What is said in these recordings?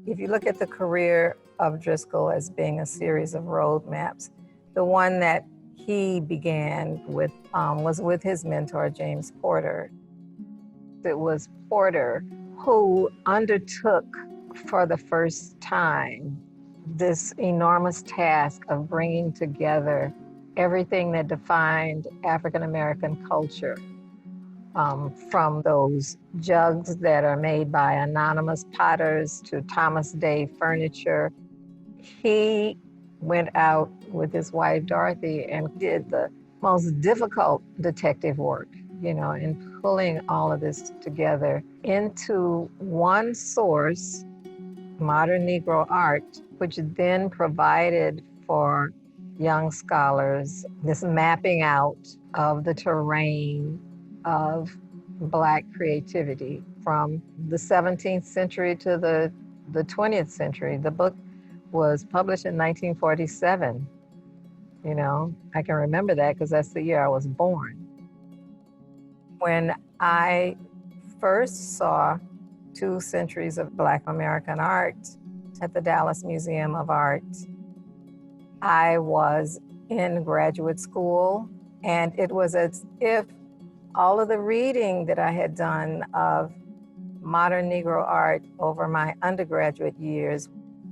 If you look at the career of Driscoll as being a series of roadmaps, the one that he began with was with his mentor, James Porter. It was Porter who undertook for the first time this enormous task of bringing together everything that defined African American culture. From those jugs that are made by anonymous potters to Thomas Day furniture. He went out with his wife, Dorothy, and did the most difficult detective work, in pulling all of this together into one source, modern Negro art, which then provided for young scholars this mapping out of the terrain of Black creativity from the 17th century to the 20th century. The book was published in 1947. I can remember that because that's the year I was born. When I first saw 2 centuries of Black American art at the Dallas Museum of Art, I was in graduate school, and it was as if all of the reading that I had done of modern Negro art over my undergraduate years,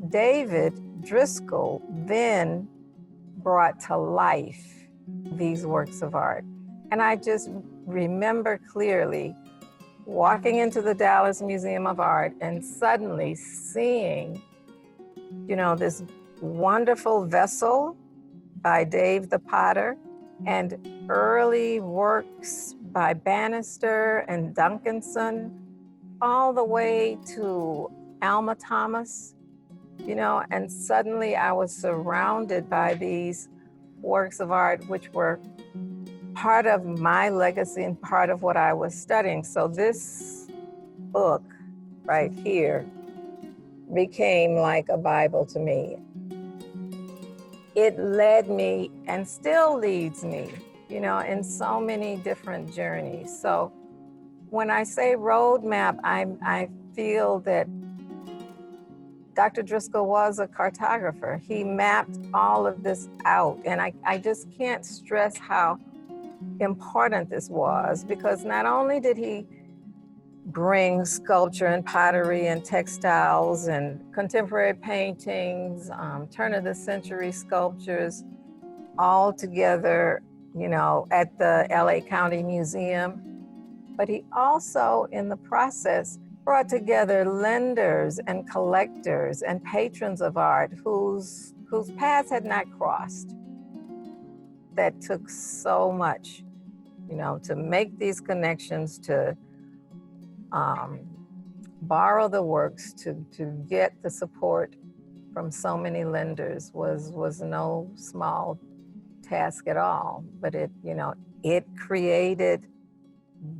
David Driscoll then brought to life these works of art. And I just remember clearly walking into the Dallas Museum of Art and suddenly seeing, this wonderful vessel by Dave the Potter and early works by Bannister and Duncanson, all the way to Alma Thomas, and suddenly I was surrounded by these works of art, which were part of my legacy and part of what I was studying. So this book right here became like a Bible to me. It led me and still leads me, in so many different journeys. So when I say roadmap, I feel that Dr. Driscoll was a cartographer. He mapped all of this out. And I just can't stress how important this was, because not only did he bring sculpture and pottery and textiles and contemporary paintings, turn of the century sculptures all together, at the LA County Museum. But he also, in the process, brought together lenders and collectors and patrons of art whose paths had not crossed. That took so much, to make these connections, to borrow the works, to get the support from so many lenders was no small task at all. But it created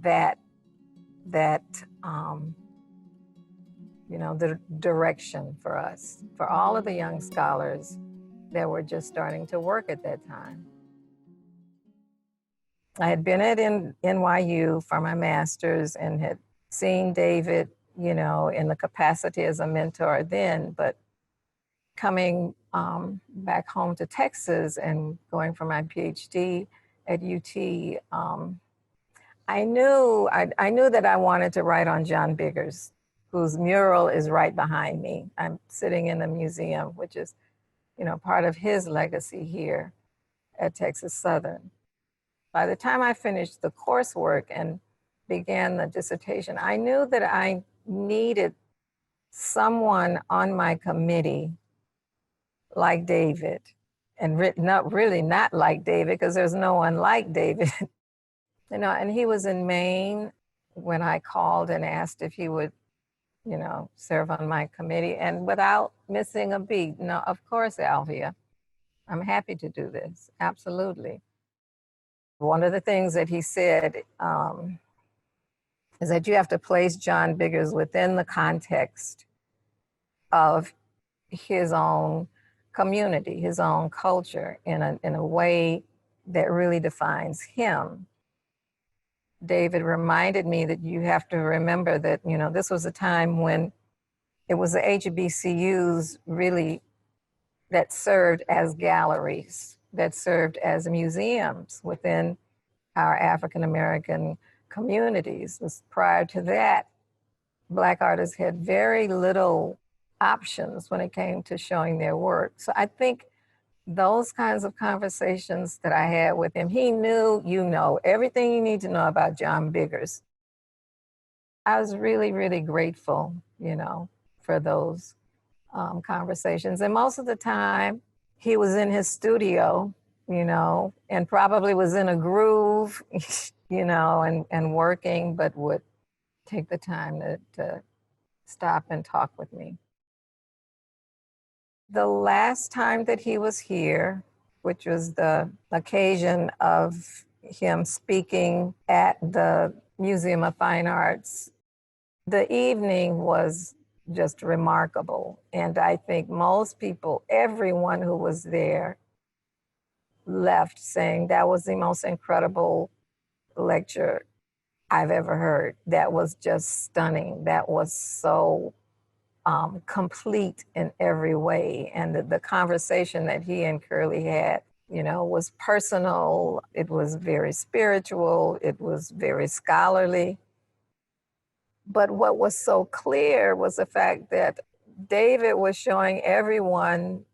that the direction for us, for all of the young scholars that were just starting to work at that time. I had been at NYU for my master's and had seen David, in the capacity as a mentor then, but coming back home to Texas and going for my PhD at UT, I knew that I wanted to write on John Biggers, whose mural is right behind me. I'm sitting in the museum, which is, part of his legacy here at Texas Southern. By the time I finished the coursework and began the dissertation, I knew that I needed someone on my committee like David, and not like David, because there's no one like David. And he was in Maine when I called and asked if he would, serve on my committee. And without missing a beat, no, of course, Alvia, I'm happy to do this, absolutely. One of the things that he said is that you have to place John Biggers within the context of his own community, his own culture, in a way that really defines him. David reminded me that you have to remember that, you know, this was a time when it was the HBCUs really that served as galleries, that served as museums within our African American communities. Prior to that, Black artists had very little options when it came to showing their work. So I think those kinds of conversations that I had with him, he knew, you know, everything you need to know about John Biggers. I was really, really grateful, you know, for those conversations. And most of the time, he was in his studio, you know, and probably was in a groove, you know, and working, but would take the time to stop and talk with me. The last time that he was here, which was the occasion of him speaking at the Museum of Fine Arts, the evening was just remarkable. And I think most people, everyone who was there, left saying that was the most incredible lecture I've ever heard. That was just stunning. That was so complete in every way. And the conversation that he and Curly had, you know, was personal. It was very spiritual. It was very scholarly. But what was so clear was the fact that David was showing everyone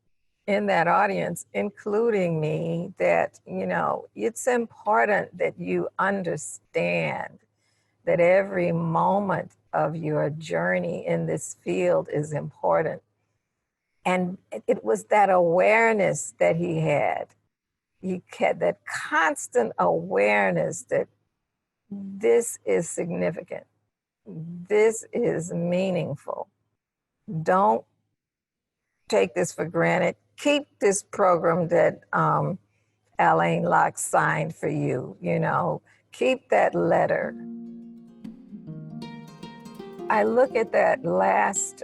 in that audience, including me, that, you know, it's important that you understand that every moment of your journey in this field is important. And it was that awareness that he had. He had that constant awareness that this is significant. This is meaningful. Don't take this for granted. Keep this program that Alain Locke signed for you, you know, keep that letter. I look at that last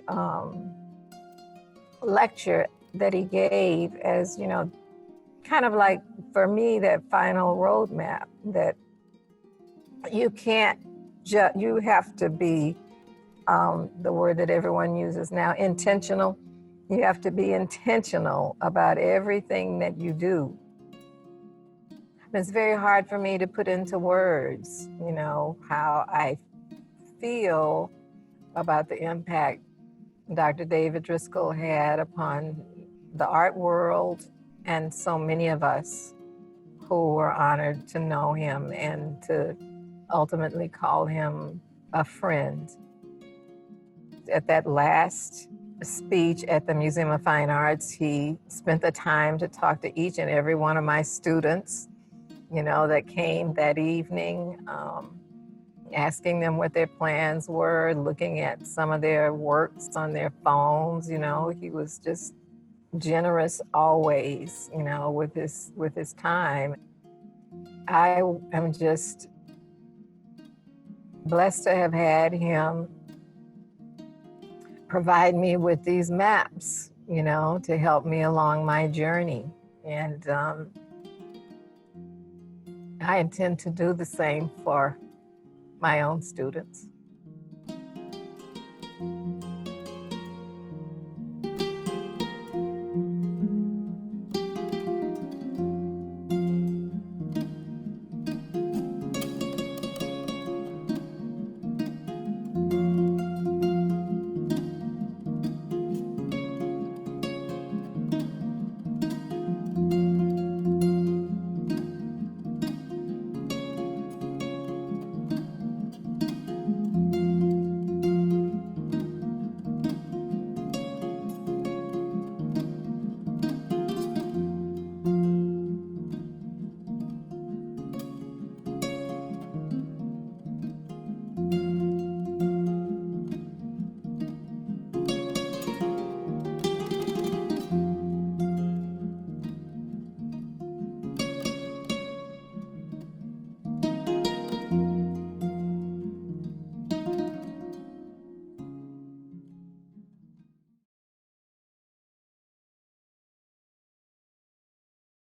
lecture that he gave as, you know, kind of like, for me, that final roadmap that you can't you have to be, the word that everyone uses now, intentional. You have to be intentional about everything that you do. It's very hard for me to put into words, you know, how I feel about the impact Dr. David Driscoll had upon the art world and so many of us who were honored to know him and to ultimately call him a friend. At that last speech at the Museum of Fine Arts, he spent the time to talk to each and every one of my students, you know, that came that evening, asking them what their plans were, looking at some of their works on their phones. You know, he was just generous always, you know, with his time. I am just blessed to have had him provide me with these maps, you know, to help me along my journey. And I intend to do the same for my own students.